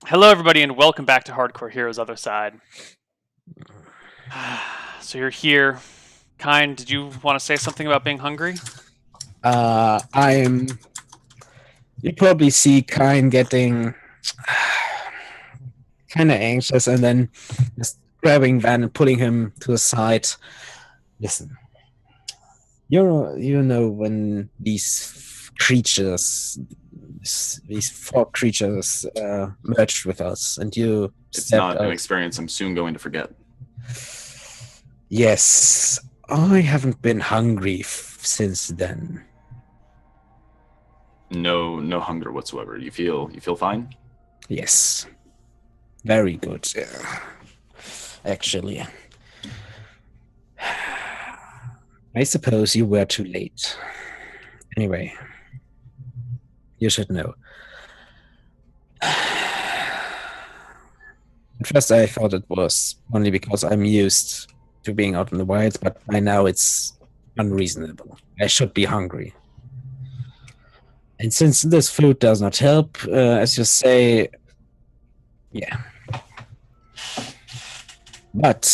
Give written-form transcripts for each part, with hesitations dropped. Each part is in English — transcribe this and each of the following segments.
Hello, everybody, and welcome back to Hardcore Heroes Otherside. So you're here. Kind, did you want to say something about being hungry? I'm. You probably see Kine getting kind of anxious and then just grabbing Van and pulling him to the side. Listen, you know when these creatures, these four creatures merged with us, and you It's stepped not an out. experience I'm soon going to forget. Yes, I haven't been hungry since then. No hunger whatsoever. You feel fine? Yes, very good. Actually. I suppose you were too late. Anyway, you should know. At first, I thought it was only because I'm used to being out in the wild, but by now it's unreasonable. I should be hungry. And since this food does not help, as you say, yeah. But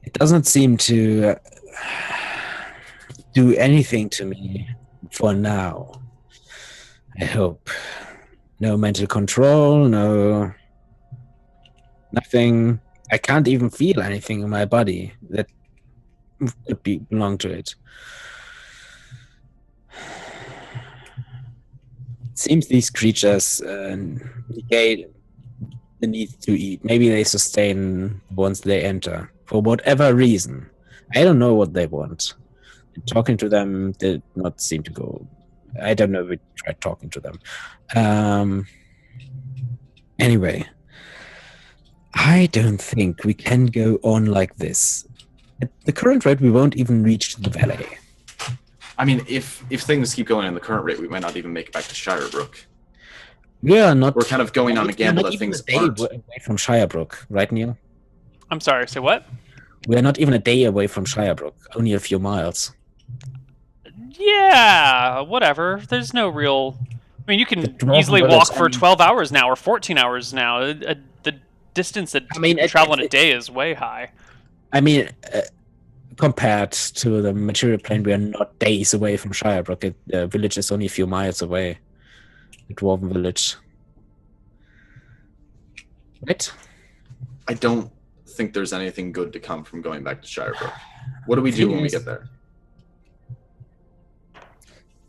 it doesn't seem to do anything to me for now. I hope. No mental control, nothing. I can't even feel anything in my body that could belong to it. It seems these creatures negate the need to eat. Maybe they sustain once they enter for whatever reason. I don't know what they want. Talking to them did not seem to go. I don't know if we tried talking to them. Anyway, I don't think we can go on like this. At the current rate, we won't even reach the valley. I mean, if things keep going in the current rate, we might not even make it back to Shybrook. We are not. We're kind of going on a gamble that things aren't. Away from Shybrook, right, Neal? I'm sorry, say what? We are not even a day away from Shybrook, only a few miles. Yeah, whatever. There's no real. I mean, you can easily walk for 12 hours now or 14 hours now. The distance that you can travel in a day is way high. I mean, compared to the material plane, we are not days away from Shybrook. The village is only a few miles away. The Dwarven village. Right? I don't think there's anything good to come from going back to Shybrook. What do we do when we get there?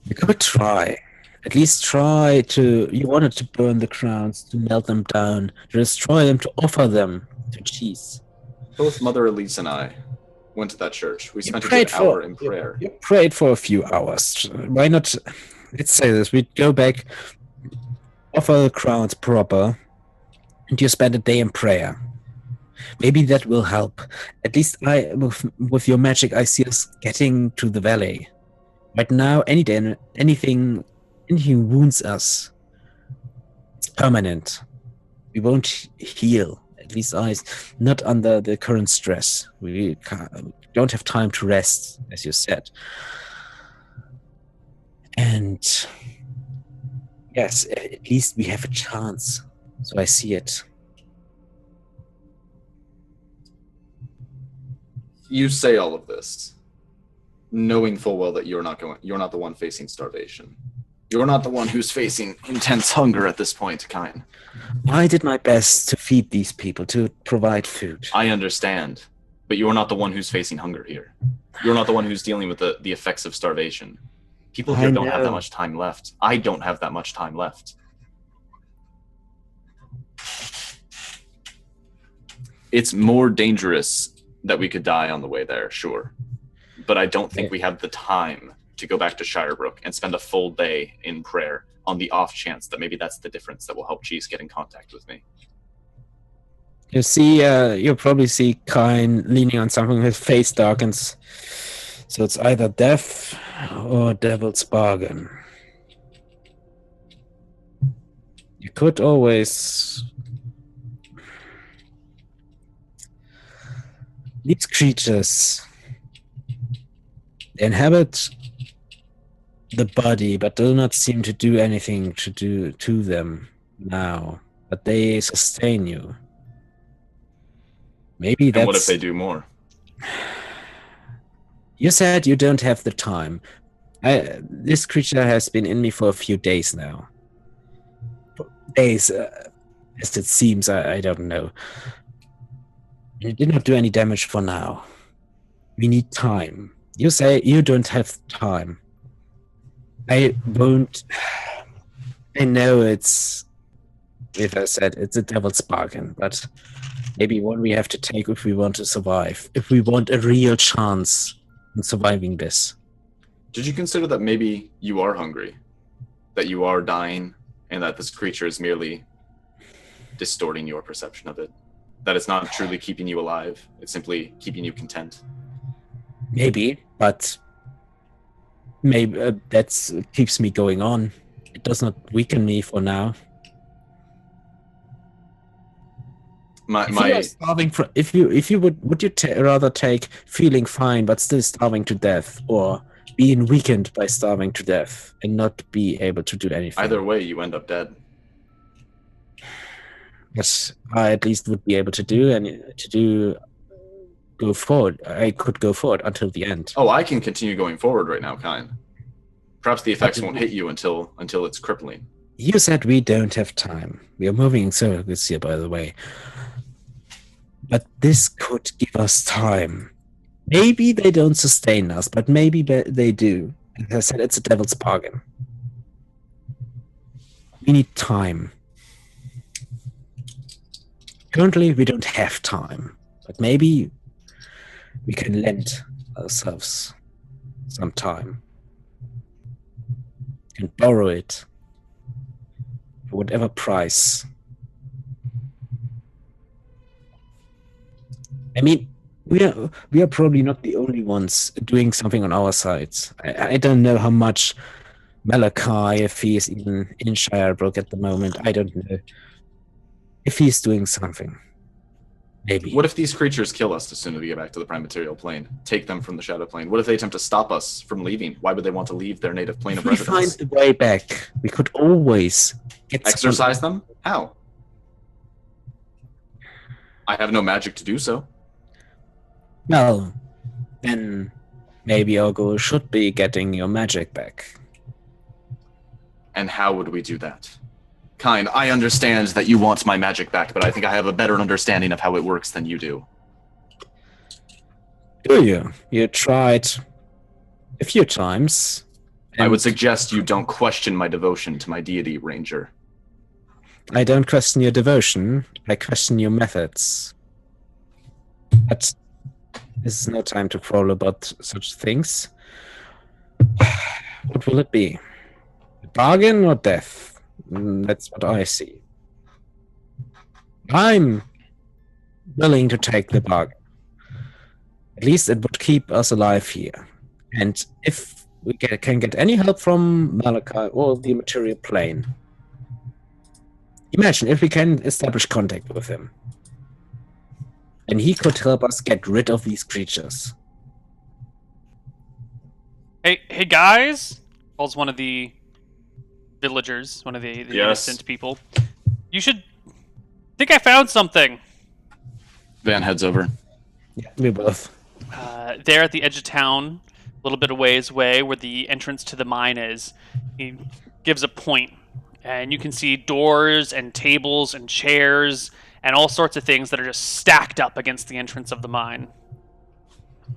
We could try. At least try to. You wanted to burn the crowns, to melt them down, to destroy them, to offer them to cheese. Both Mother Elise and I went to that church. We spent a good hour in prayer. You prayed for a few hours. Why not? Let's say this. We go back, offer the crowns proper, and you spend a day in prayer. Maybe that will help. At least with your magic, I see us getting to the valley. Right now, anything wounds us, it's permanent. We won't heal. At least not under the current stress. We don't have time to rest, as you said. And yes, at least we have a chance. So I see it. You say all of this, knowing full well that you're not the one facing starvation. You're not the one who's facing intense hunger at this point, Kine. I did my best to feed these people, to provide food. I understand, but you're not the one who's facing hunger here. You're not the one who's dealing with the effects of starvation. People here don't have that much time left. I don't have that much time left. It's more dangerous that we could die on the way there, sure. But I don't think we have the time to go back to Shybrook and spend a full day in prayer on the off chance that maybe that's the difference that will help Cheese get in contact with me. You see, you'll probably see Kine leaning on something, his face darkens. So it's either death or devil's bargain. You could always... These creatures, they inhabit the body, but do not seem to do anything to them now. But they sustain you. Maybe that's... And what if they do more? You said you don't have the time. This creature has been in me for a few days now. Days, as it seems, I don't know. It did not do any damage for now. We need time. You say you don't have time. I won't... I know it's... If I said it's a devil's bargain, but maybe one we have to take if we want to survive. If we want a real chance in surviving this. Did you consider that maybe you are hungry? That you are dying, and that this creature is merely distorting your perception of it? That it's not truly keeping you alive, it's simply keeping you content? Maybe, but maybe that keeps me going on. It does not weaken me for now. If you would you rather take feeling fine but still starving to death, or being weakened by starving to death and not be able to do anything? Either way, you end up dead. Yes, I at least would be able to do go forward. I could go forward until the end. Oh, I can continue going forward right now, kind. Perhaps the effects won't hit you until it's crippling. You said we don't have time. We are moving in circles here, by the way. But this could give us time. Maybe they don't sustain us, but maybe they do. As I said, it's a devil's bargain. We need time. Currently, we don't have time. But maybe we can lend ourselves some time. And borrow it. For whatever price. I mean, we are probably not the only ones doing something on our sides. I don't know how much Malachi, if he is even in Shybrook at the moment, I don't know. If he's doing something. Maybe. What if these creatures kill us as soon as we get back to the prime material plane? Take them from the shadow plane? What if they attempt to stop us from leaving? Why would they want to leave their native plane of residence? We find a way back. We could always exorcise them? How? I have no magic to do so. Well, then maybe our goal should be getting your magic back. And how would we do that? Kind, I understand that you want my magic back, but I think I have a better understanding of how it works than you do. Do you? You tried a few times. I would suggest you don't question my devotion to my deity, Ranger. I don't question your devotion. I question your methods. But this is no time to quarrel about such things. What will it be? Bargain or death? That's what I see. I'm willing to take the bargain. At least it would keep us alive here. And if we can get any help from Malachi or the material plane, imagine if we can establish contact with him. And he could help us get rid of these creatures. Hey guys! Calls one of the villagers, one of the innocent people. You should... think I found something. Van heads over. Yeah, we both. There at the edge of town, a little bit of ways away, where the entrance to the mine is, he gives a point, and you can see doors and tables and chairs and all sorts of things that are just stacked up against the entrance of the mine.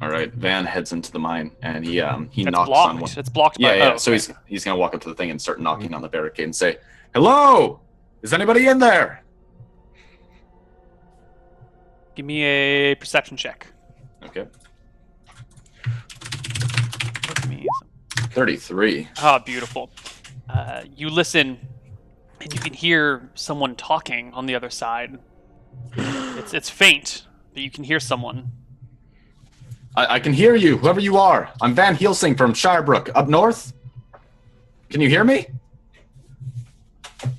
All right, Van heads into the mine, and he it's knocks blocked. on one. It's blocked by... Yeah. So he's gonna walk up to the thing and start knocking on the barricade and say, "Hello, is anybody in there?" Give me a perception check. Okay. Give me 33. Ah, beautiful. You listen, and you can hear someone talking on the other side. It's faint, but you can hear someone. I can hear you, whoever you are. I'm Van Helsing from Shybrook, up north. Can you hear me? You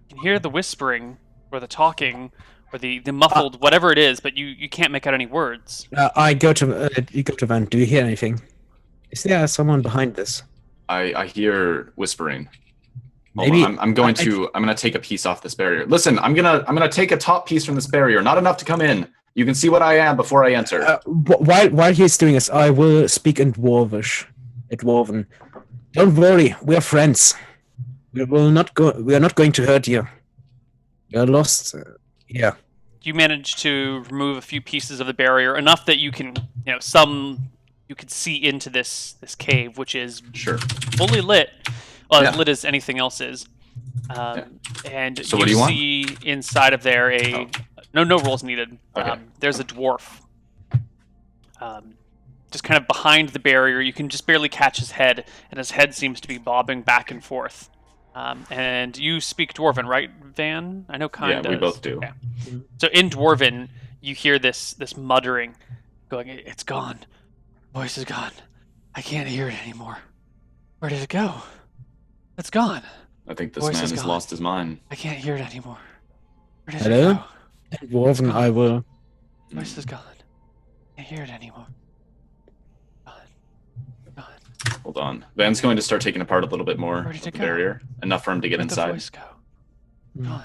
can hear the whispering, or the talking, or the muffled, whatever it is, but you can't make out any words. You go to Van. Do you hear anything? Is there someone behind this? I hear whispering. Maybe I'm going to take a piece off this barrier. Listen, I'm gonna take a top piece from this barrier. Not enough to come in. You can see what I am before I enter. While he's doing this, I will speak in Dwarvish. Dwarven. Don't worry, we are friends. We are not going to hurt you. You're lost. Yeah. You manage to remove a few pieces of the barrier, enough that you can, you could see into this cave, which is Sure. fully lit. Well, as lit as anything else is. And So what do you want? see inside of there no rolls needed. Okay. There's a dwarf. Just kind of behind the barrier. You can just barely catch his head, and his head seems to be bobbing back and forth. And you speak Dwarven, right, Van? I know kind Yeah, we both do. Yeah. So in Dwarven, you hear this muttering, going, "It's gone. Voice is gone. I can't hear it anymore. Where did it go? It's gone. I think this Voice man is has gone. lost his mind. I can't hear it anymore. Where did Hello? it go? Dwarven, I will. Voice is gone. Can't hear it anymore. Gone. Hold on. Van's going to start taking apart a little bit more Where did of it the go? barrier, enough for him to get Where'd the inside. voice go? Gone.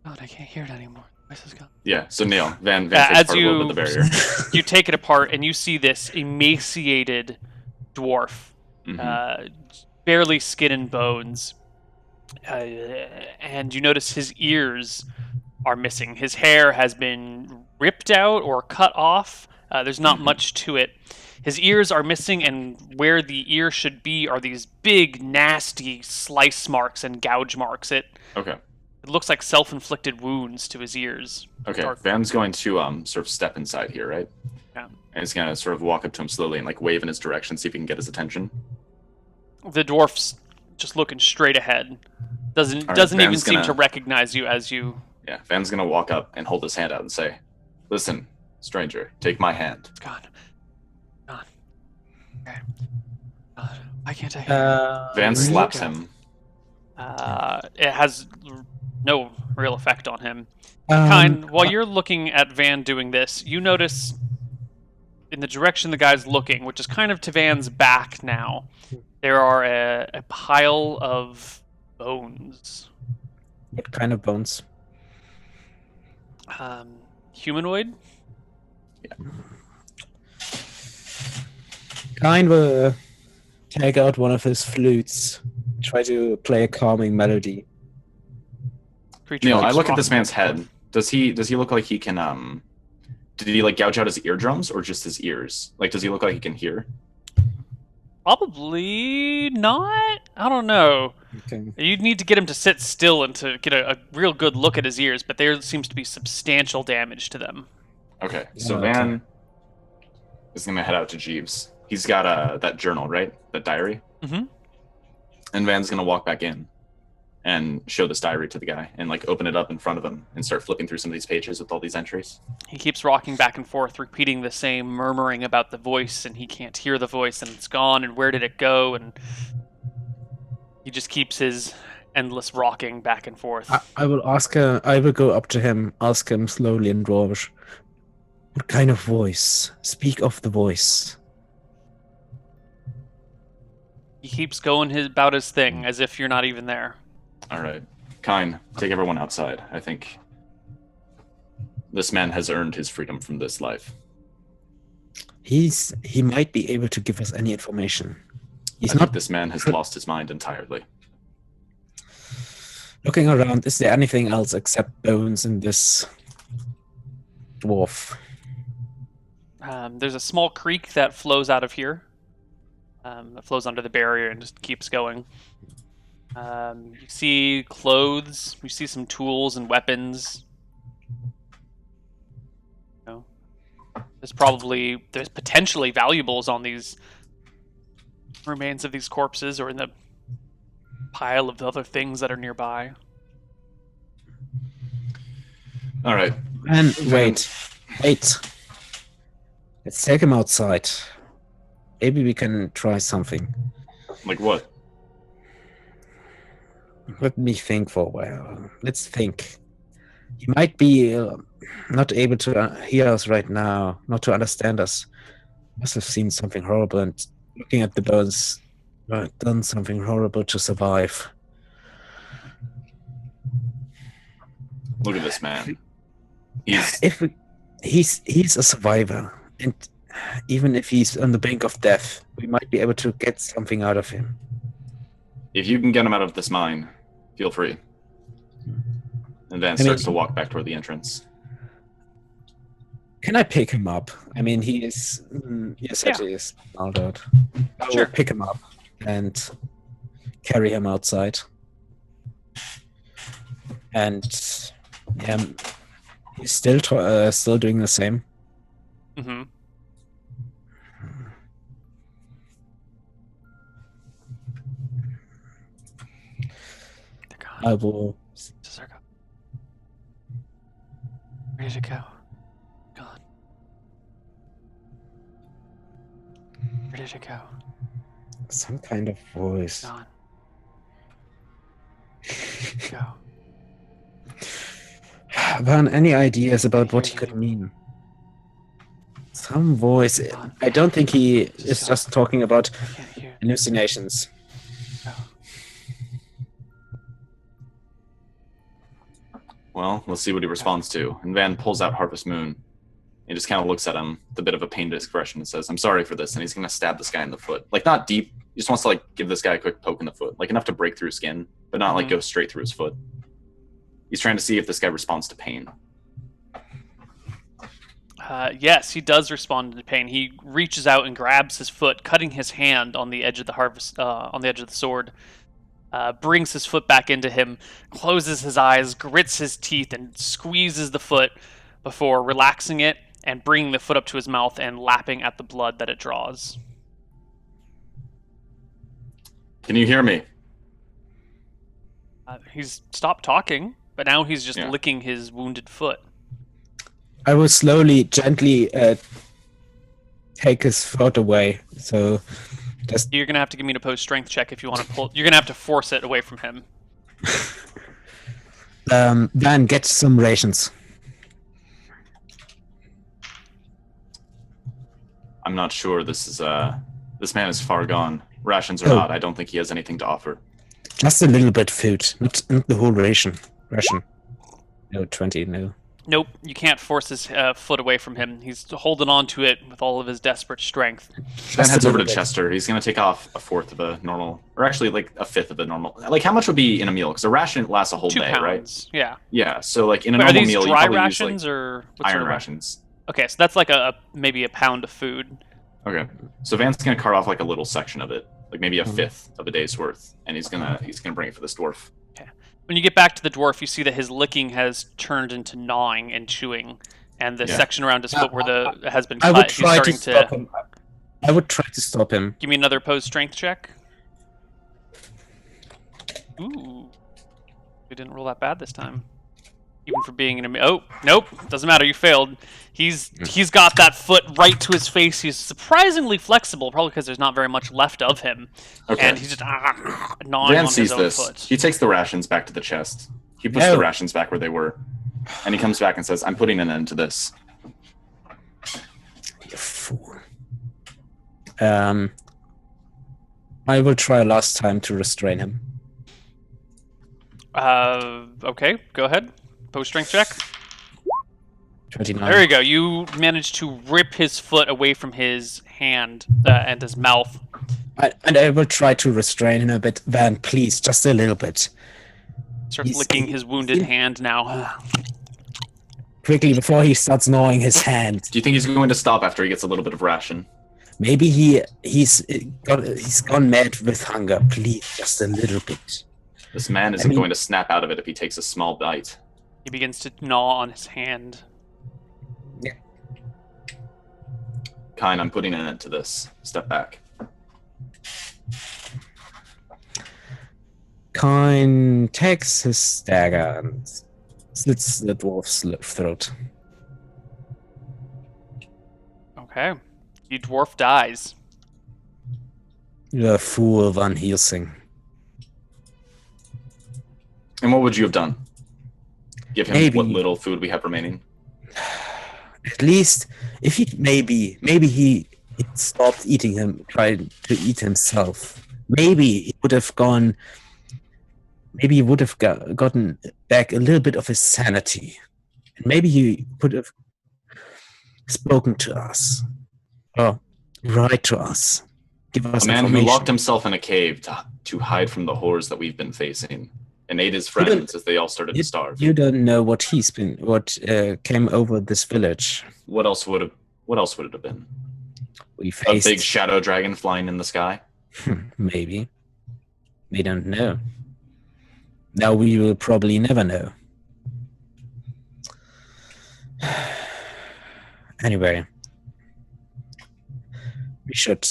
Gone. I can't hear it anymore. Voice is gone. Yeah. So Neal, Van as takes apart a little you- bit of the barrier. You take it apart, and you see this emaciated dwarf, Mhm. barely skin and bones, and you notice his ears are missing. His hair has been ripped out or cut off. There's not much to it. His ears are missing, and where the ear should be are these big, nasty slice marks and gouge marks. It Okay. looks like self-inflicted wounds to his ears. Okay. Or- Van's going to sort of step inside here, right? Yeah. And he's gonna sort of walk up to him slowly and like wave in his direction, see if he can get his attention. The dwarf's just looking straight ahead. Doesn't right, even Van's seem to gonna- recognize you as you. Yeah. Van's gonna walk up and hold his hand out and say, "Listen, stranger, take my hand." It's gone. Gone. Okay. Gone. Why can't I hear? Van you slaps go? him. It has no real effect on him. Um, While you're looking at Van doing this, you notice in the direction the guy's looking, which is kind of to Van's back now, there are a pile of bones. What kind of bones? Humanoid? Kind will take out one of his flutes, try to play a calming melody. Creature Neal, I keeps look at this rocking man's back and head. Does he look like he can did he like gouge out his eardrums or just his ears? Like does he look like he can hear? Probably not. I don't know. Okay. You'd need to get him to sit still and to get a real good look at his ears, but there seems to be substantial damage to them. Okay. So Okay. Van is gonna head out to Jeeves. He's got that journal, right? That diary. Mhm. And Van's gonna walk back in and show this diary to the guy and like open it up in front of him and start flipping through some of these pages with all these entries. He keeps rocking back and forth, repeating the same murmuring about the voice, and he can't hear the voice, and it's gone, and where did it go? And he just keeps his endless rocking back and forth. I will ask her. I will go up to him, ask him slowly in Dwarvish. What kind of voice? Speak of the voice. He keeps going about his thing, as if you're not even there. All right. Kine, take everyone outside. I think this man has earned his freedom from this life. He might be able to give us any information. He's I think not this man has lost his mind entirely. looking around. Is there anything else except bones in this dwarf? There's a small creek that flows out of here. That flows under the barrier and just keeps going. You see clothes. You see some tools and weapons. You know, there's potentially valuables on these remains of these corpses or in the pile of other things that are nearby. All right. And wait. Let's take him outside. Maybe we can try something. Like what? Let me think for a while. Let's think. He might be not able to hear us right now, not to understand us. Must have seen something horrible, and looking at the bones, I've done something horrible to survive. Look at this man. He's He's a survivor, and even if he's on the brink of death, we might be able to get something out of him. if you can get him out of this mine, feel free. And Van starts to walk back toward the entrance. Can I pick him up? I mean, he is. Yes, Yeah. he is. All right. I will Sure. pick him up and carry him outside. And he's still doing the same. Mm-hmm. They're gone. I will. Circle. Ready to go. Gone. Ready to go. Some kind of voice. Gone. Go. Van, any ideas about what he could mean? Some voice. I don't think he is just talking about I can't hear. hallucinations. Go. Well, let's see what he responds to. And Van pulls out Harvest Moon. He just kind of looks at him with a bit of a pained expression and says, I'm sorry for this. And he's going to stab this guy in the foot. Like, not deep. He just wants to, like, give this guy a quick poke in the foot. Like, enough to break through his skin, but not, like, go straight through his foot. He's trying to see if this guy responds to pain. Yes, he does respond to pain. He reaches out and grabs his foot, cutting his hand on the edge of the sword. Brings his foot back into him, closes his eyes, grits his teeth, and squeezes the foot before relaxing it and bringing the foot up to his mouth and lapping at the blood that it draws. Can you hear me? He's stopped talking, but now he's just Yeah. licking his wounded foot. I will slowly, gently take his foot away. So just You're gonna have to give me an opposed strength check if you want to pull. You're gonna have to force it away from him. Van, get some rations. I'm not sure. This man is far gone. Rations or Oh. not, I don't think he has anything to offer. Just a little bit food, not the whole ration. No, 20, no. Nope, you can't force his foot away from him. He's holding on to it with all of his desperate strength. Van Just heads a over to little bit. Chester. He's going to take off a fourth of a normal, or actually like a fifth of a normal. Like, how much would be in a meal? Because a ration lasts a whole 2 day, pounds. right? Yeah. Yeah, so like in a Wait, are normal these meal, you dry probably rations use like or what iron sort of rations. Okay, so that's like maybe a pound of food. Okay, so Van's going to carve off like a little section of it, like maybe a Mhm. fifth of a day's worth, and he's gonna bring it for this dwarf. When you get back to the dwarf, you see that his licking has turned into gnawing and chewing, and the Yeah. section around his foot where the has been I cut, would he's try to starting stop to. him. I would try to stop him. Give me another opposed strength check. Ooh, we didn't roll that bad this time. Even for being in a oh nope, doesn't matter. You failed. He's got that foot right to his face. He's surprisingly flexible, probably because there's not very much left of him, Okay, and he's just gnawing Van on sees his own this. foot. He takes the rations back to the chest. He puts No. the rations back where they were, and he comes back and says, "I'm putting an end to this." You fool. I will try last time to restrain him. Okay, go ahead. Post strength check. 29. There you go. You managed to rip his foot away from his hand and his mouth. And I will try to restrain him a bit. Van, please, just a little bit. Starts He's- licking his wounded hand now. Quickly, before he starts gnawing his hand. Do you think he's going to stop after he gets a little bit of ration? Maybe he's gone mad with hunger. Please, just a little bit. This man isn't mean- going to snap out of it if he takes a small bite. He begins to gnaw on his hand. Kine, I'm putting an end to this. Step back. Kine takes his dagger and slits the dwarf's throat. Okay. The dwarf dies. You're a fool, Van Helsing. And what would you have done? Give him Maybe- what little food we have remaining? At least, if he maybe he stopped eating him, tried to eat himself. maybe he would have gone. Maybe he would have gotten back a little bit of his sanity, and maybe he would have spoken to us, or write to us, give us A man who information. locked himself in a cave to hide from the horrors that we've been facing, and ate his friends as they all started to starve. You don't know what came over this village. What else would it have been? We A faced big shadow dragon flying in the sky? maybe. We don't know. Now we will probably never know. Anyway, we should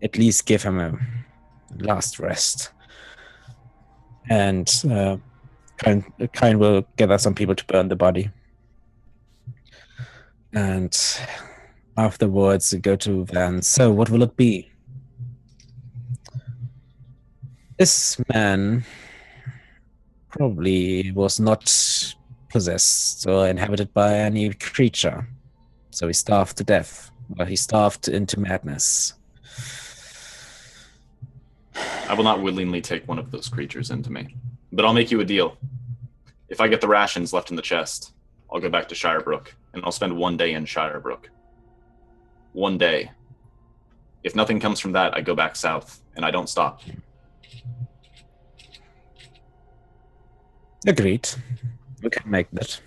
at least give him a last rest. And Kain will gather some people to burn the body. And afterwards go to Van. So what will it be? This man probably was not possessed or inhabited by any creature. So he starved to death. Or he starved into madness. I will not willingly take one of those creatures into me. But I'll make you a deal. If I get the rations left in the chest, I'll go back to Shybrook, and I'll spend 1 day in Shybrook. 1 day. If nothing comes from that, I go back south, and I don't stop. Agreed. We can make that.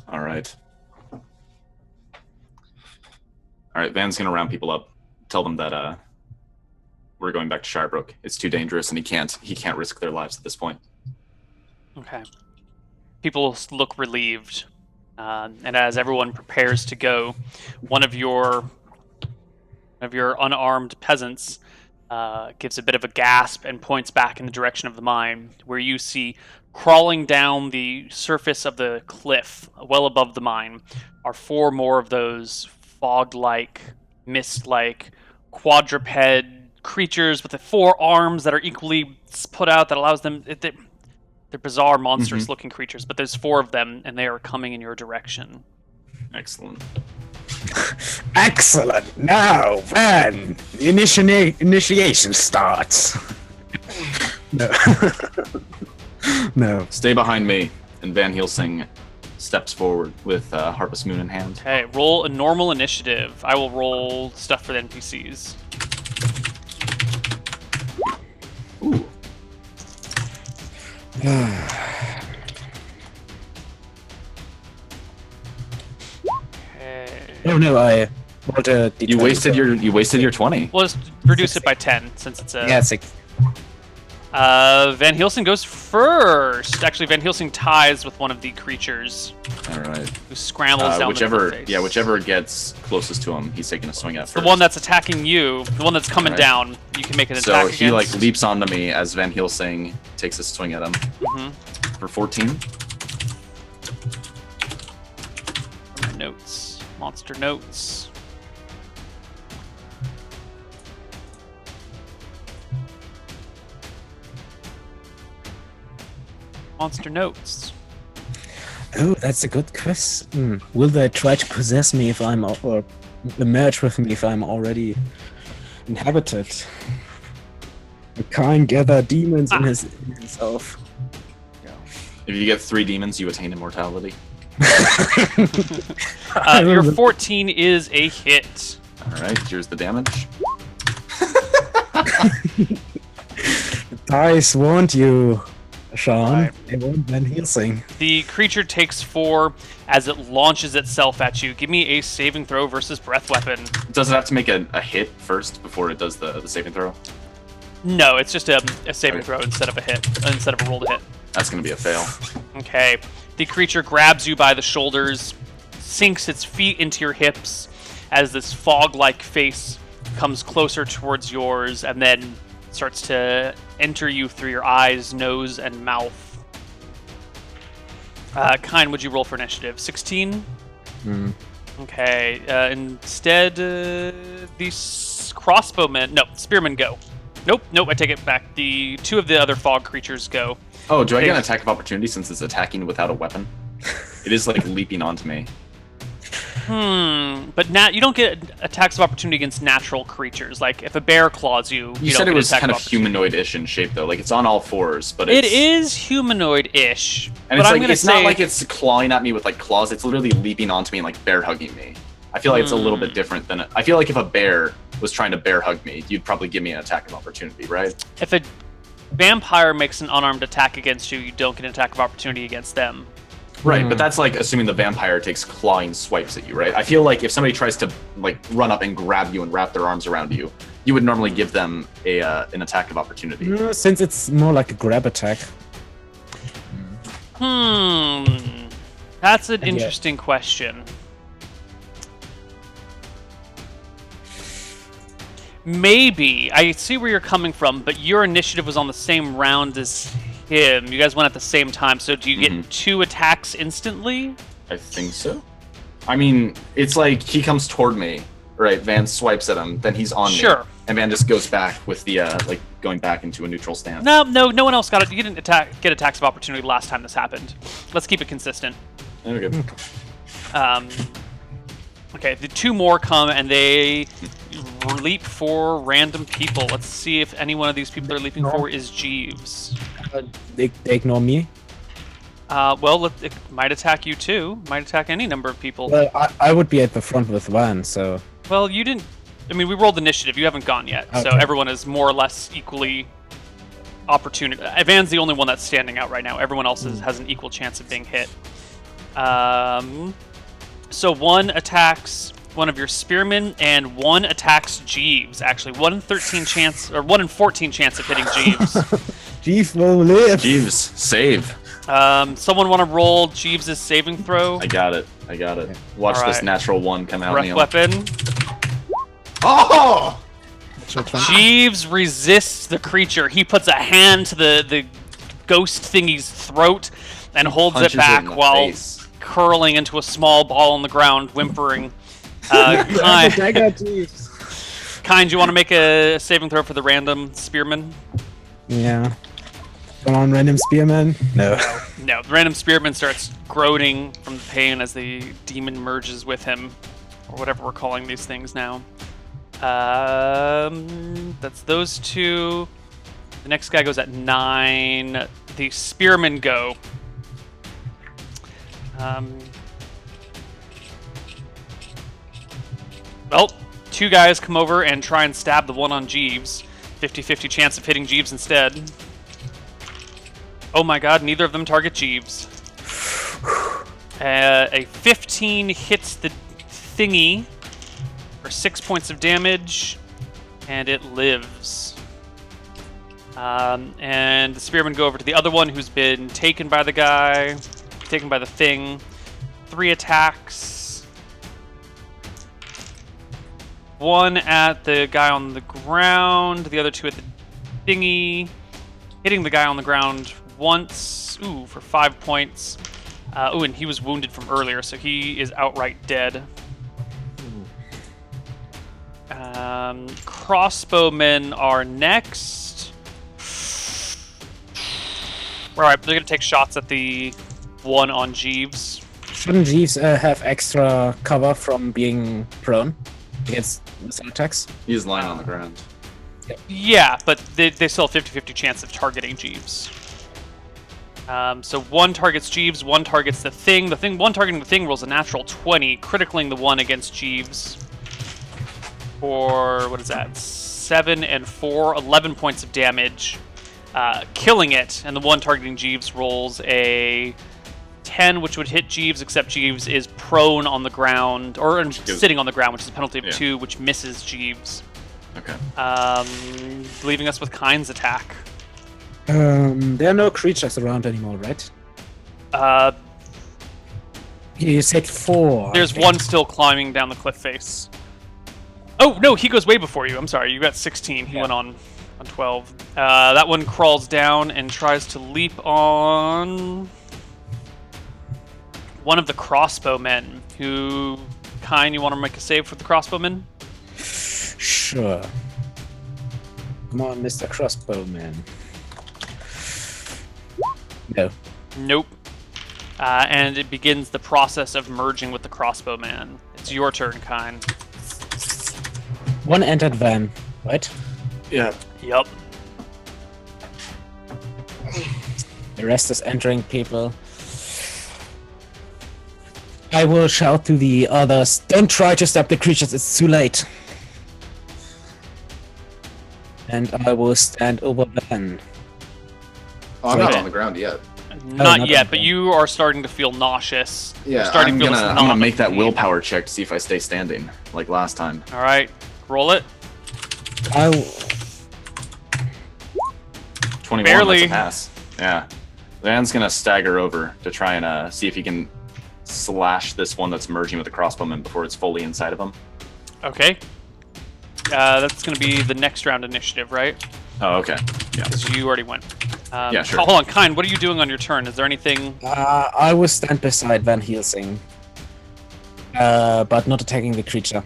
All right. All right, Van's going to round people up. Tell them that we're going back to Shybrook. It's too dangerous, and he can't risk their lives at this point. Okay. People look relieved. And as everyone prepares to go, one of your unarmed peasants gives a bit of a gasp and points back in the direction of the mine, where you see crawling down the surface of the cliff well above the mine are 4 more of those fog-like, mist-like, quadruped creatures with the 4 arms that are equally put out that allows them... They're bizarre, monstrous-looking creatures, but there's 4 of them, and they are coming in your direction. Excellent. Excellent. Now, Van, initiation starts. No. No. Stay behind me, and Van Helsing steps forward with Harpist Moon in hand. Okay, roll a normal initiative. I will roll stuff for the NPCs. Ooh. Oh no, I rolled a D20. You wasted your 20. We'll just reduce it by 10 since it's a. Yeah, 6. Van Helsing goes first. Actually, Van Helsing ties with one of the creatures All right. who scrambles down the face. Yeah, whichever gets closest to him, he's taking a swing at The first. one that's attacking you, the one that's coming Right. down, you can make an So attack he against. leaps onto me as Van Helsing takes a swing at him for 14. Notes. Monster notes. Monster notes. Oh, that's a good question. Will they try to possess me if I'm or merge with me if I'm already inhabited? I can't gather demons in himself. If you get 3 demons, you attain immortality. Your 14 is a hit. All right, here's the damage. Dice want you, Sean. Right. They want Van Helsing. The creature takes 4 as it launches itself at you. Give me a saving throw versus breath weapon. Does it have to make a hit first before it does the saving throw? No, it's just a saving throw instead of a hit, instead of a roll to hit. That's going to be a fail. Okay. The creature grabs you by the shoulders, sinks its feet into your hips as this fog-like face comes closer towards yours and then starts to enter you through your eyes, nose, and mouth. Kine, would you roll for initiative? 16? Okay. Instead, these crossbowmen... No, spearmen go. Nope, I take it back. The 2 of the other fog creatures go. Oh, do I get an attack of opportunity since it's attacking without a weapon? It is like leaping onto me. But you don't get attacks of opportunity against natural creatures. Like if a bear claws you, You don't said get it was attack kind of opportunity. humanoid-ish in shape, though. Like it's on all fours, but It is humanoid-ish. And but it's I'm gonna it's say, not like it's clawing at me with like claws. It's literally leaping onto me and like bear hugging me. I feel like it's a little bit different than I feel like if a bear was trying to bear hug me, you'd probably give me an attack of opportunity, right? if a vampire makes an unarmed attack against you, you don't get an attack of opportunity against them. Right, but that's like assuming the vampire takes clawing swipes at you, right? I feel like if somebody tries to like run up and grab you and wrap their arms around you, you would normally give them an attack of opportunity. Since it's more like a grab attack. That's an interesting question. Maybe. I see where you're coming from, but your initiative was on the same round as him. You guys went at the same time, so do you get 2 attacks instantly? I think so. I mean, it's like he comes toward me, right? Van swipes at him, then he's on me. Sure. And Van just goes back with the, like, going back into a neutral stance. No one else got it. You didn't get attacks of opportunity last time this happened. Let's keep it consistent. There we go. Okay, the 2 more come, and they leap for random people. Let's see if any one of these people they're leaping for is Jeeves. They ignore me. Well, it might attack you too. Might attack any number of people. Well, I would be at the front with Van, so... Well, you didn't... I mean, we rolled initiative. You haven't gone yet. So Okay. everyone is more or less equally opportunity. Van's the only one that's standing out right now. Everyone else has an equal chance of being hit. So 1 attacks one of your spearmen, and 1 attacks Jeeves. Actually, 1 in 13 chance, or 1 in 14 chance of hitting Jeeves. Jeeves will live! Jeeves, save. Someone want to roll Jeeves' saving throw? I got it. Watch this Alright. natural 1 come out, Breath Neal. weapon. Oh! Jeeves resists the creature. He puts a hand to the ghost thingy's throat and holds it Punches back in the while face. curling into a small ball on the ground, whimpering. Dagger, Jeeves! Kind, you want to make a saving throw for the random spearman? Yeah. Come on, random spearman. No. No, the random spearman starts groaning from the pain as the demon merges with him, or whatever we're calling these things now. That's those 2. The next guy goes at 9. The spearmen go. Well, 2 guys come over and try and stab the one on Jeeves. 50-50 chance of hitting Jeeves instead. Oh my god, neither of them target Jeeves. A 15 hits the thingy for 6 points of damage, and it lives. And the spearmen go over to the other one who's been taken by the guy, taken by the thing. 3 attacks. 1 at the guy on the ground, the other 2 at the thingy. Hitting the guy on the ground once, for 5 points. And he was wounded from earlier, so he is outright dead. Crossbowmen are next. Alright, they're going to take shots at the one on Jeeves. Shouldn't Jeeves have extra cover from being prone against missile attacks? He's lying on the ground. Yeah, but they still have 50-50 chance of targeting Jeeves. So 1 targets Jeeves, 1 targets the thing. One targeting the thing rolls a natural 20, critically the one against Jeeves. For, what is that? 7 and 4, 11 points of damage. Killing it, and the one targeting Jeeves rolls a 10, which would hit Jeeves, except Jeeves is prone on the ground, or sitting on the ground, which is a penalty of 2, which misses Jeeves. Okay. Leaving us with Kind's attack. There are no creatures around anymore, right? You said 4. There's one still climbing down the cliff face. Oh, no, he goes way before you. I'm sorry, you got 16. He went on 12. That one crawls down and tries to leap on one of the crossbowmen. Who, Kind, you want to make a save for the crossbowmen? Sure. Come on, Mr. Crossbowman. No. Nope. And it begins the process of merging with the crossbowman. It it's your turn, Kine. One entered van, right? Yeah. Yup. The rest is entering people. I will shout to the others, don't try to stop the creatures, it's too late. And I will stand over Van. Oh, I'm not Okay. on the ground yet. Not not yet, on but the- you are starting to feel nauseous. Yeah, You're starting I'm to feel gonna this I'm gonna numb make that pain. willpower check to see if I stay standing like last time. All right, roll it. I 21. Barely. That's a pass. Yeah. Van's gonna stagger over to try and see if he can slash this one that's merging with the crossbowman before it's fully inside of him. Okay. That's going to be the next round initiative, right? Oh, okay. Yeah. Because you already went. Yeah, sure. Hold on, Kine, what are you doing on your turn? Is there anything... I will stand beside Van Helsing. But not attacking the creature.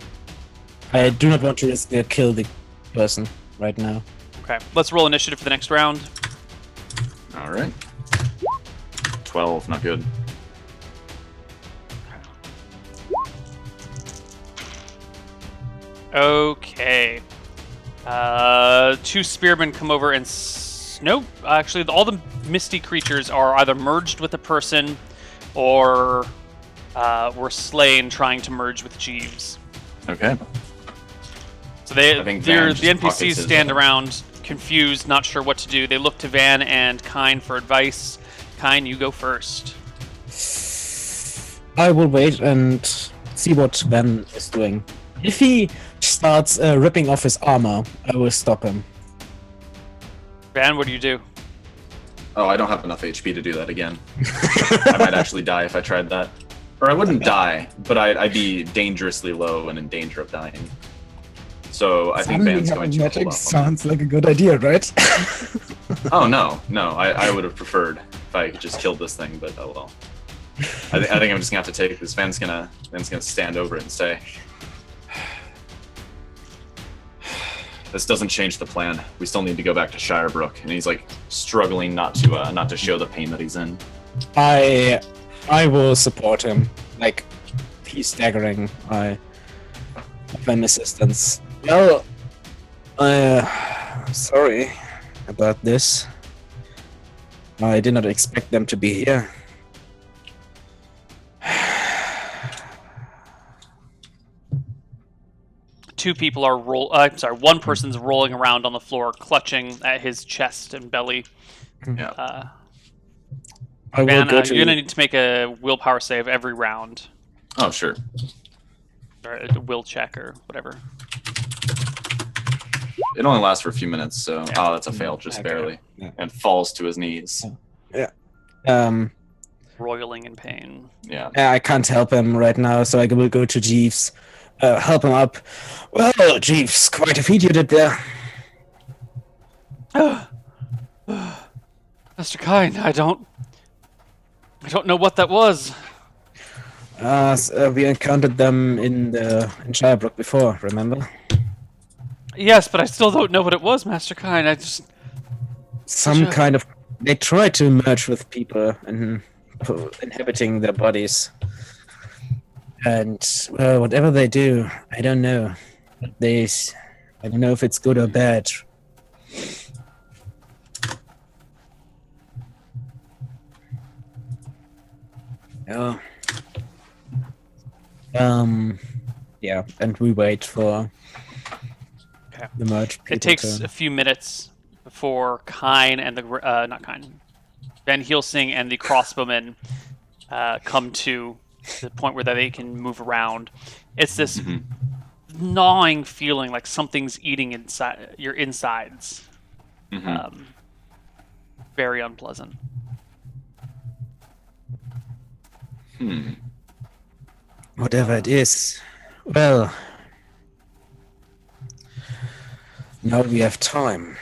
I do not want to risk kill the person right now. Okay, let's roll initiative for the next round. All right. 12, not good. Okay. Two spearmen come over and... Nope, actually, all the misty creatures are either merged with a person or were slain trying to merge with Jeeves. Okay. So the think Van just pockets NPCs his, stand around, confused, not sure what to do. They look to Van and Kine for advice. Kine, you go first. I will wait and see what Van is doing. If he starts ripping off his armor, I will stop him. Van, what do you do? Oh, I don't have enough HP to do that again. I might actually die if I tried that. Or I wouldn't die, but I'd be dangerously low and in danger of dying. So I think Van's going to hold magic up on sounds like a good idea, right? that. Oh, no. I would have preferred if I could just killed this thing, but oh well. I think I'm just gonna have to take this. Van's gonna stand over it and say, "This doesn't change the plan. We still need to go back to Shybrook." And he's like struggling not to show the pain that he's in. I will support him. Like, he's staggering. I offer assistance. Well, sorry about this. I did not expect them to be here. Two people are one person's rolling around on the floor, clutching at his chest and belly. Yeah. I will Van, go to you're gonna need to make a willpower save every round, Oh, sure. or a will check or whatever. It only lasts for a few minutes, so Yeah. that's a fail, just Okay. barely, Yeah. and falls to his knees. Roiling in pain. Yeah. I can't help him right now, so I will go to Jeeves. Help him up. Well, Jeeves, quite a feat you did there. Mr. Kine, I don't know what that was. We encountered them in Shybrook before, remember? Yes, but I still don't know what it was, Master Kine. Some Sure. kind of... They tried to merge with people and inhabiting their bodies. And, well, whatever they do, I don't know. I don't know if it's good or bad. Oh. Yeah, and we wait for Okay. the merge people It takes to... a few minutes before Kine and not Kine, Van Helsing and the crossbowmen come to the point where they can move around. It's this gnawing feeling like something's eating inside your insides. Very unpleasant. Whatever it is. Well, now we have time.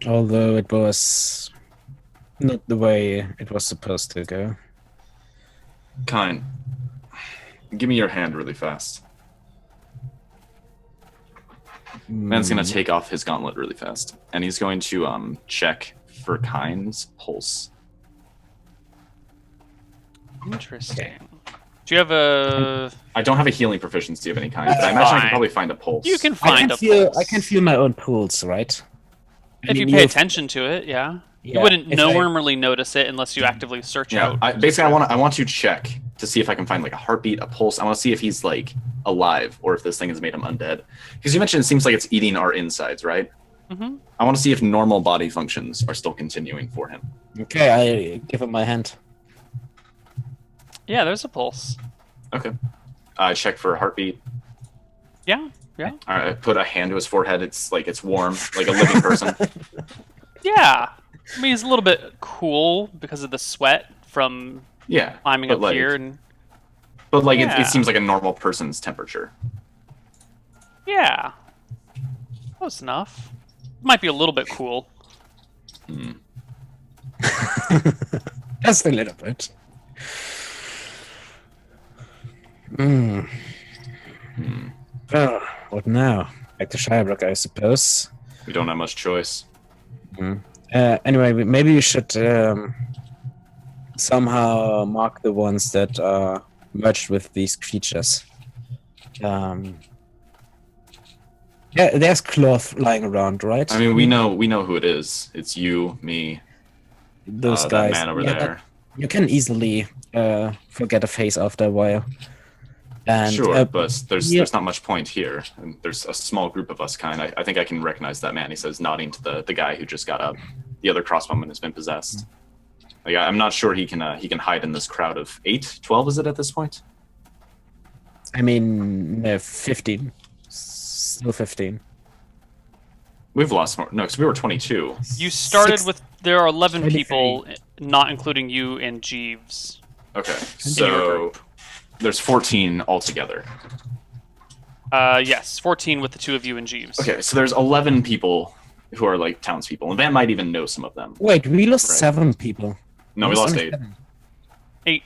Although it was not the way it was supposed to go. Kine, give me your hand really fast. Man's gonna take off his gauntlet really fast, and he's going to check for Kine's pulse. Interesting. Do you have a? I don't have a healing proficiency of any kind, but I That's imagine I fine. can probably find a pulse. You can I find can a feel. pulse. I can feel my own pulse, right? If you pay attention to it, yeah. You wouldn't normally notice it unless you actively search Yeah, out. basically, I want to check to see if I can find like a heartbeat, a pulse. I want to see if he's like alive or if this thing has made him undead. Because you mentioned it seems like it's eating our insides, right? Mm-hmm. I want to see if normal body functions are still continuing for him. Okay, I give him my hand. Yeah, there's a pulse. Okay. I check for a heartbeat. Yeah. All right, I put a hand to his forehead. It's like it's warm, like a living person. Yeah. I mean, he's a little bit cool because of the sweat from Yeah, climbing but up like, here, and but like Yeah. it seems like a normal person's temperature. yeah, close enough. Might be a little bit cool. Just a little bit. Oh, what now? Back to Shybrook, I suppose. We don't have much choice. Anyway, maybe we should somehow mark the ones that are merged with these creatures. Yeah, there's cloth lying around, right? I mean, we know who it is. It's you, me, Those that guys. man over Yeah, there. you can easily forget a face after a while. And, Sure, but there's yeah. not much point here. And there's a small group of us, kind. I think I can recognize that man. He says, nodding to the guy who just got up. The other crossbowman has been possessed. Like, I'm not sure he can hide in this crowd of 12 is it at this point? I mean, 15. Still 15. We've lost more. No, because we were 22. You started Six- with there are 11 23. people, not including you and Jeeves. Okay, In your so group. there's 14 altogether. Yes, 14 with the two of you and Jeeves. Okay, so there's 11 people who are like townspeople, and Van might even know some of them. Wait, we lost Right. 7 people. No, we lost only 8. 7. 8.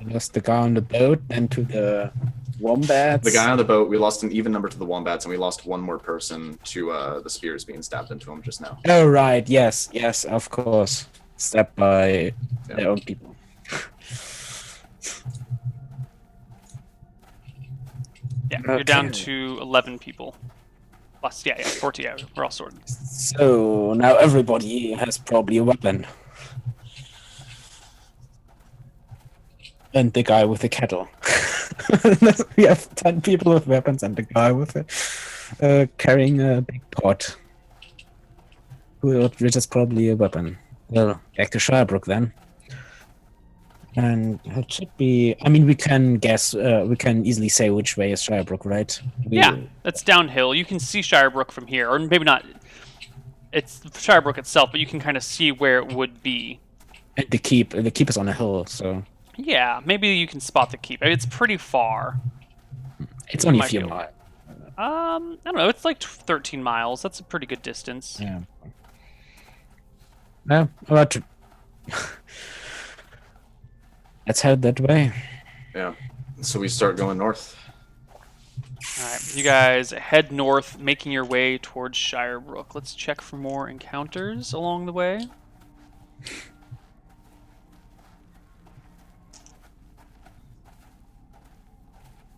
We lost the guy on the boat, then to the wombats. The guy on the boat, we lost an even number to the wombats, and we lost one more person to the spears being stabbed into him just now. Oh, right. Yes, of course. Stabbed by their own people. Yeah, you're down Okay. to 11 people. Plus, yeah, 40. Yeah, we're all sorted. So now everybody has probably a weapon. And the guy with the kettle. We have 10 people with weapons and the guy with carrying a big pot. Which is probably a weapon. Well, back to Shybrook then. And it should be. I mean, we can guess. We can easily say which way is Shybrook, right? Yeah, that's downhill. You can see Shybrook from here, or maybe not. It's Shybrook itself, but you can kind of see where it would be. And the keep is on a hill, so Yeah, maybe you can spot the keep. It's pretty far. it's only a Might few be miles. I don't know. It's like 13 miles. That's a pretty good distance. Yeah. No, but let's head that way. Yeah. So we start going north. All right, you guys head north, making your way towards Shybrook. Let's check for more encounters along the way.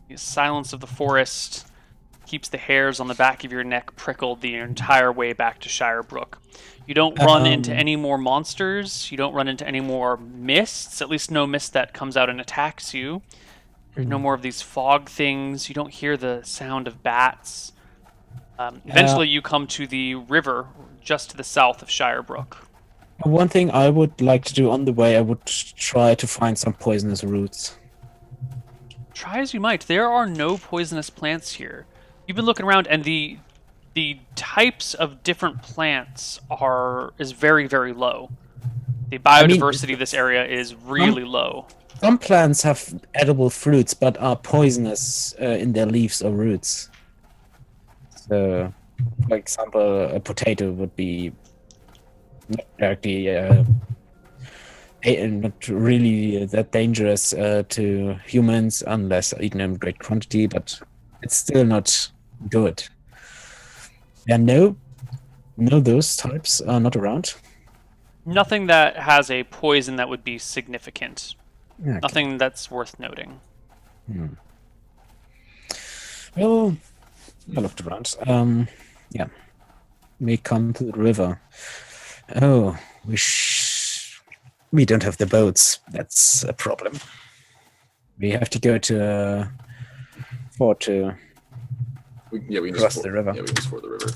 The silence of the forest keeps the hairs on the back of your neck prickled the entire way back to Shybrook. You don't run into any more monsters. You don't run into any more mists. At least no mist that comes out and attacks you. No more of these fog things. You don't hear the sound of bats. Eventually, you come to the river just to the south of Shybrook. One thing I would like to do on the way, I would try to find some poisonous roots. Try as you might, there are no poisonous plants here. You've been looking around, and the types of different plants is very, very low. The biodiversity of this area is really low. Some plants have edible fruits, but are poisonous in their leaves or roots. So, for example, a potato would be not directly, not really that dangerous to humans unless eaten in great quantity, but it's still not good. And no, those types are not around. Nothing that has a poison that would be significant. Okay. Nothing that's worth noting. Well, I looked around. Yeah. We come to the river. Oh, we don't have the boats. That's a problem. We have to go to fort to We can cross just the river. Yeah, we can just ford the river.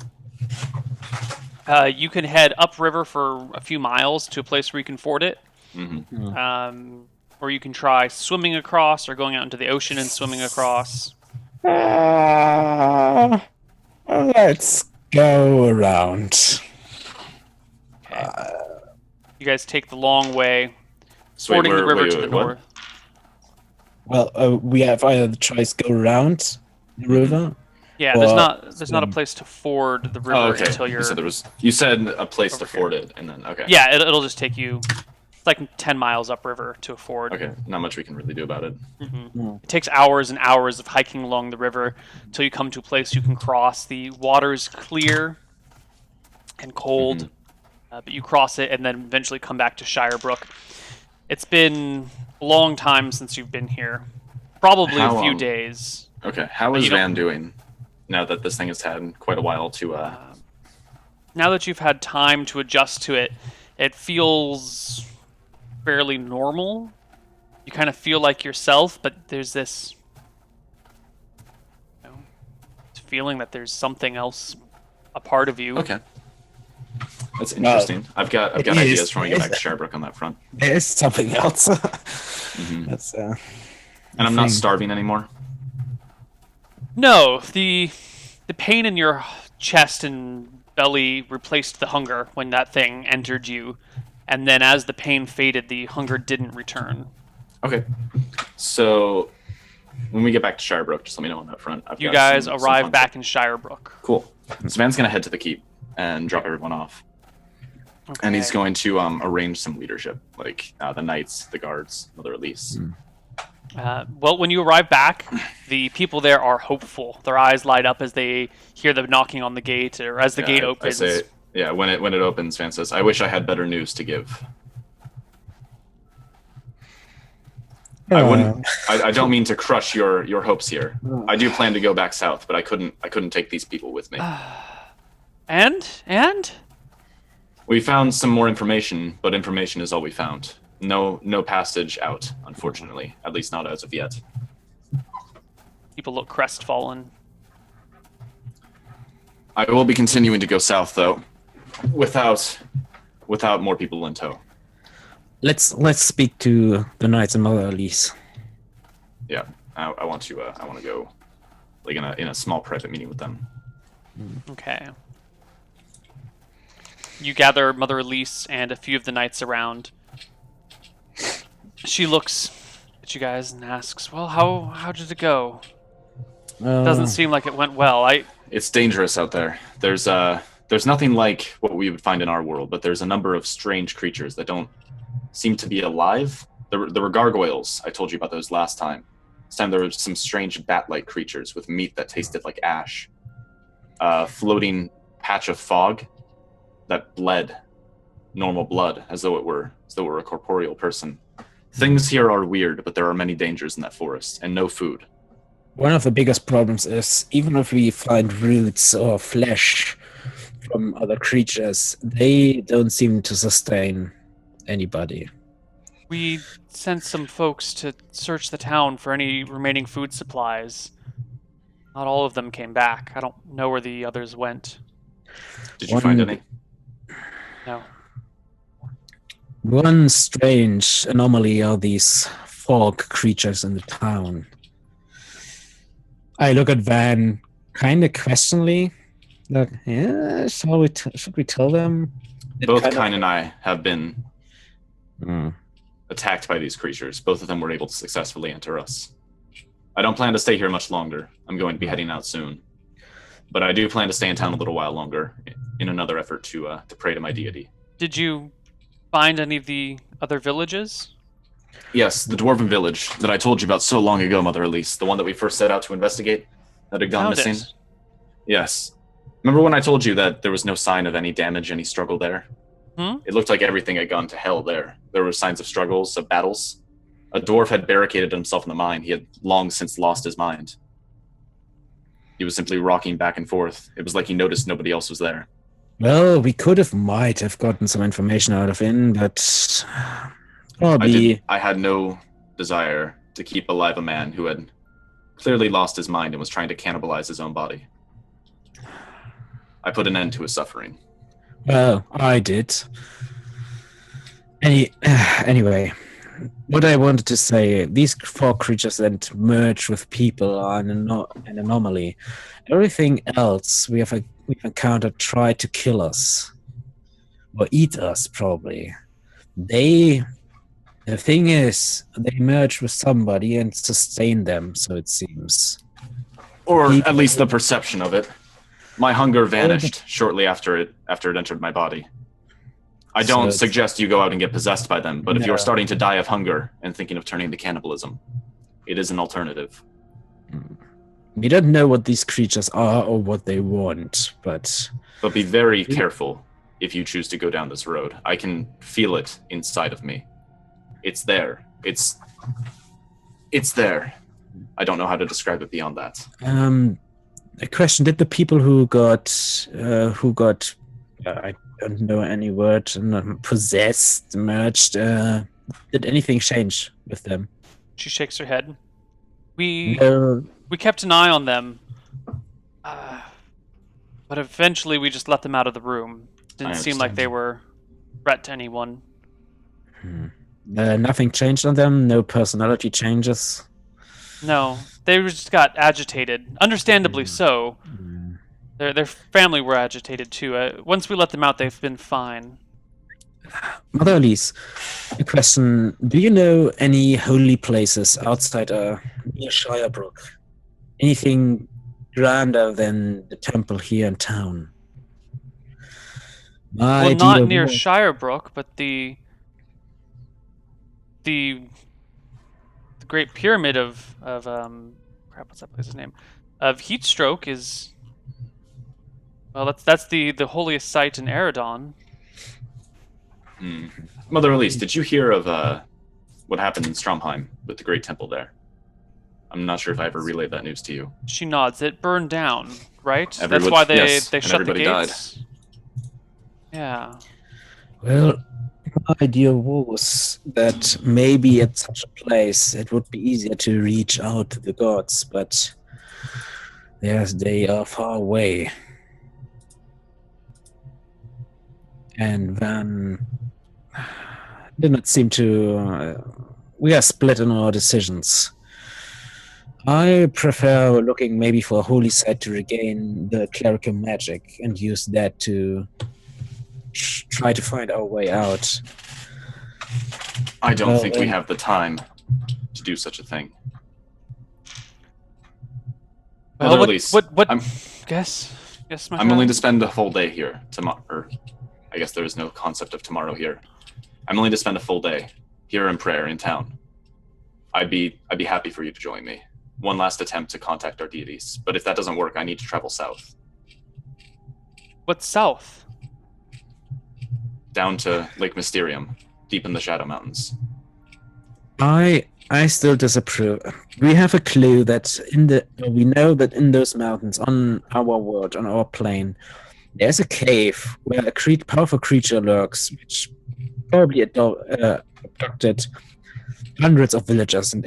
You can head upriver for a few miles to a place where you can ford it. Mm-hmm. Or you can try swimming across or going out into the ocean and swimming across. Let's go around. Okay. You guys take the long way, So wait, fording the river wait, to the what? north. Well, we have either the choice go around the river. Yeah, there's not a place to ford the river Oh, okay. until you're. You said a place over to ford it, and then okay. Yeah, it'll just take you. It's like 10 miles upriver to a ford. Okay, not much we can really do about it. It takes hours and hours of hiking along the river until you come to a place you can cross. The water's clear and cold, but you cross it and then eventually come back to Shybrook. It's been a long time since you've been here. Probably a few days. Okay, how is Van doing now that this thing has had quite a while to... Now that you've had time to adjust to it, it feels fairly normal. You kind of feel like yourself, but there's this feeling that there's something else a part of you. Okay. That's interesting. I've got ideas for when we get back to Shybrook on that front. There's something else. That's and I'm not starving anymore. No, the pain in your chest and belly replaced the hunger when that thing entered you, and then as the pain faded, the hunger didn't return. Okay. So when we get back to Shybrook, just let me know on that front. You guys arrive back in Shybrook. Cool. So Van's gonna head to the keep and drop everyone off. Okay. And he's going to arrange some leadership, like the knights, the guards, Mother Elise. Well, when you arrive back, the people there are hopeful. Their eyes light up as they hear the knocking on the gate, or as the gate opens. I say, when it opens, Van says, "I wish I had better news to give." I wouldn't. I don't mean to crush your hopes here. I do plan to go back south, but I couldn't take these people with me. And? We found some more information, but information is all we found. No passage out, unfortunately. At least not as of yet. People look crestfallen. I will be continuing to go south, though, without more people in tow. Let's speak to the knights and Mother Elise. Yeah, I want to go, like in a small private meeting with them. Okay. You gather Mother Elise and a few of the knights around. She looks at you guys and asks, "Well, how did it go? Doesn't seem like it went well. It's dangerous out there. There's nothing like what we would find in our world, but there's a number of strange creatures that don't seem to be alive. There were gargoyles. I told you about those last time. This time there were some strange bat-like creatures with meat that tasted like ash. A floating patch of fog that bled normal blood, as though it were a corporeal person. Things here are weird, but there are many dangers in that forest, and no food. One of the biggest problems is, even if we find roots or flesh from other creatures, they don't seem to sustain anybody. We sent some folks to search the town for any remaining food supplies. Not all of them came back. I don't know where the others went. Did you find any? No. One strange anomaly are these fog creatures in the town. I look at Van kind of questioningly. Like, yeah, should we tell them? Both Kine and I have been attacked by these creatures. Both of them were able to successfully enter us. I don't plan to stay here much longer. I'm going to be heading out soon. But I do plan to stay in town a little while longer in another effort to pray to my deity. Did you find any of the other villages? Yes, the dwarven village that I told you about so long ago, Mother Elise. The one that we first set out to investigate that had gone missing. Yes. Remember when I told you that there was no sign of any damage, any struggle there? Hmm? It looked like everything had gone to hell there. There were signs of struggles, of battles. A dwarf had barricaded himself in the mine. He had long since lost his mind. He was simply rocking back and forth. It was like he noticed nobody else was there. Well, we might have gotten some information out of him, but probably. I had no desire to keep alive a man who had clearly lost his mind and was trying to cannibalize his own body. I put an end to his suffering. Well, I did. Anyway, what I wanted to say, these 4 creatures that merge with people are an anomaly. Everything else we've encountered tried to kill us. Or eat us, probably. The thing is, they merge with somebody and sustain them, so it seems. Or at least the perception of it. My hunger vanished shortly after it entered my body. I don't suggest you go out and get possessed by them, but if you're starting to die of hunger and thinking of turning to cannibalism, it is an alternative. We don't know what these creatures are or what they want, but be very careful if you choose to go down this road. I can feel it inside of me. It's there. It's there. I don't know how to describe it beyond that. A question: did the people who got I don't know any word, possessed, merged, did anything change with them? She shakes her head. We kept an eye on them, but eventually we just let them out of the room. Didn't seem like they were a threat to anyone. Nothing changed on them? No personality changes? No, they just got agitated. Understandably so. Their family were agitated too. Once we let them out, they've been fine. Mother Elise, a question. Do you know any holy places outside near Shybrook? Anything grander than the temple here in town? Well, not near Shybrook, but the Great Pyramid of crap, what's that place's name? Of Heatstroke is, well, that's the holiest site in Eridon. Mother Elise, did you hear of what happened in Stromheim with the Great Temple there? I'm not sure if I ever relayed that news to you. She nods. It burned down, right? That's why they shut the gates. Died. Yeah. Well, my idea was that maybe at such a place it would be easier to reach out to the gods, but yes, they are far away. And then did not seem to. We are split in our decisions. I prefer looking maybe for a holy site to regain the clerical magic and use that to try to find our way out. I don't think we have the time to do such a thing. Well, what guess my I'm willing to spend a full day here tomorrow. I guess there is no concept of tomorrow here. I'm willing to spend a full day here in prayer in town. I'd be happy for you to join me. One last attempt to contact our deities, but if that doesn't work, I need to travel south. What's south? Down to Lake Mysterium, deep in the Shadow Mountains. I still disapprove. We have a clue that we know that in those mountains, on our world, on our plane, there's a cave where a powerful creature lurks, which probably abducted hundreds of villagers and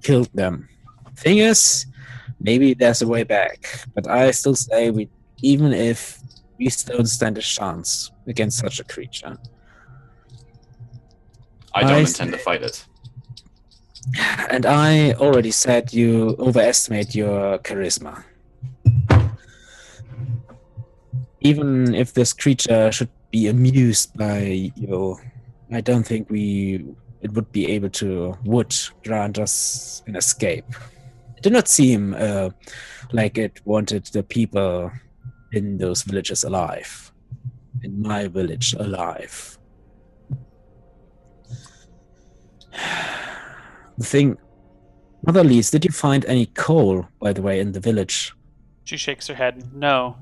killed them. Thing is, maybe there's a way back, but I still say even if we don't stand a chance against such a creature. I don't intend to fight it. And I already said you overestimate your charisma. Even if this creature should be amused by you, I don't think it would grant us an escape. It did not seem like it wanted the people in those villages alive. In my village, alive. The thing, Mother Lise, did you find any coal, by the way, in the village? She shakes her head. No.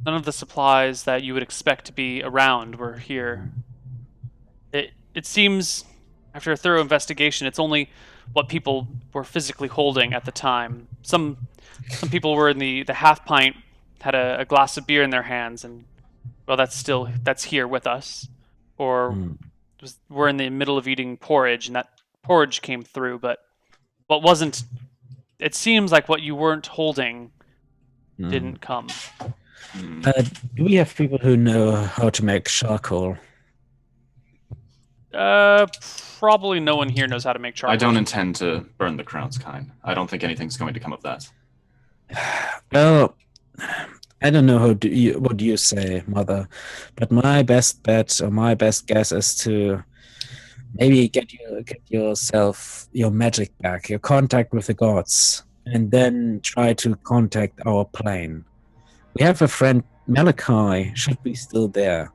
None of the supplies that you would expect to be around were here. It seems, after a thorough investigation, it's only what people were physically holding at the time. Some people were in the half pint, had a glass of beer in their hands, and well, that's here with us. Or we're in the middle of eating porridge, and that porridge came through. But what wasn't, it seems like what you weren't holding didn't come. Do we have people who know how to make charcoal? Probably no one here knows how to make charcoal. I don't intend to burn the crown's kind. I don't think anything's going to come of that. Well, I don't know what you say, Mother, but my best bet or my best guess is to maybe get yourself your magic back, your contact with the gods, and then try to contact our plane. We have a friend, Malachi, should be still there.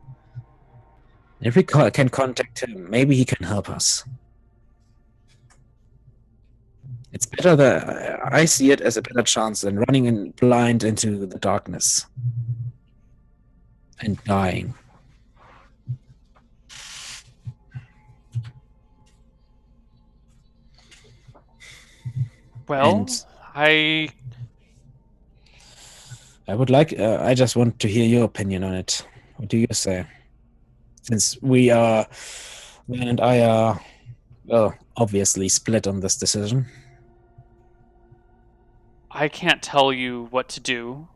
If we can contact him, maybe he can help us. It's better that I see it as a better chance than running in blind into the darkness and dying. Well, I would like. I just want to hear your opinion on it. What do you say? Since we are, Ben and I are, well, obviously split on this decision. I can't tell you what to do.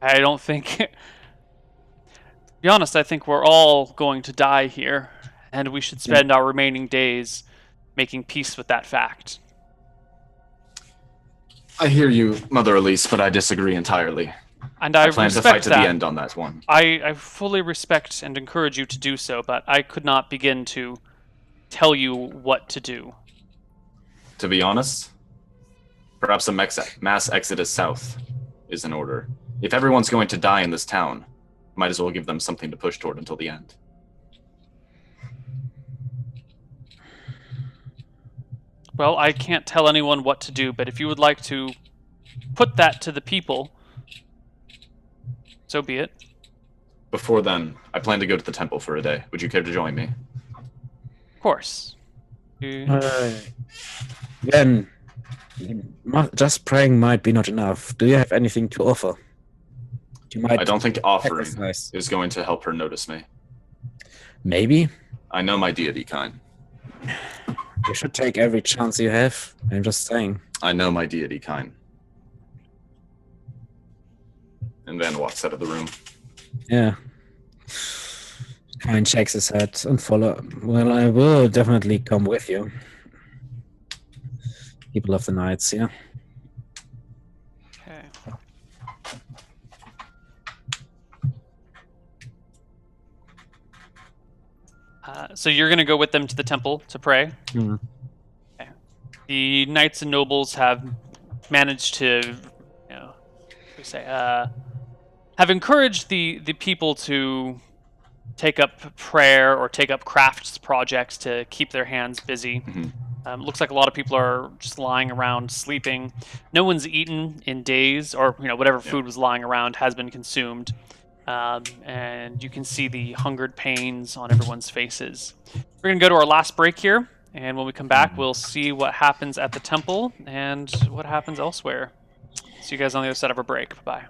I don't think... to be honest, I think we're all going to die here, and we should spend our remaining days making peace with that fact. I hear you, Mother Elise, but I disagree entirely. And I plan to respect fight to that. the end on that one. I fully respect and encourage you to do so, but I could not begin to tell you what to do. To be honest, perhaps a mass exodus south is in order. If everyone's going to die in this town, might as well give them something to push toward until the end. Well, I can't tell anyone what to do, but if you would like to put that to the people, so be it. Before then, I plan to go to the temple for a day. Would you care to join me? Of course. Then, just praying might be not enough. Do you have anything to offer? I don't think offering sacrifice is going to help her notice me. Maybe. I know my deity kind. You should take every chance you have. I'm just saying. I know my deity kind. And then walks out of the room. Yeah. Kind shakes his head and follow. Well, I will definitely come with you. People of the Nights, yeah. Okay. So you're going to go with them to the temple to pray? Mm-hmm. Okay. The knights and nobles have managed to, have encouraged the people to take up prayer or take up crafts projects to keep their hands busy. Mm-hmm. Looks like a lot of people are just lying around sleeping. No one's eaten in days, or whatever food was lying around has been consumed. And you can see the hungered pains on everyone's faces. We're going to go to our last break here, and when we come back, we'll see what happens at the temple and what happens elsewhere. See you guys on the other side of our break. Bye-bye.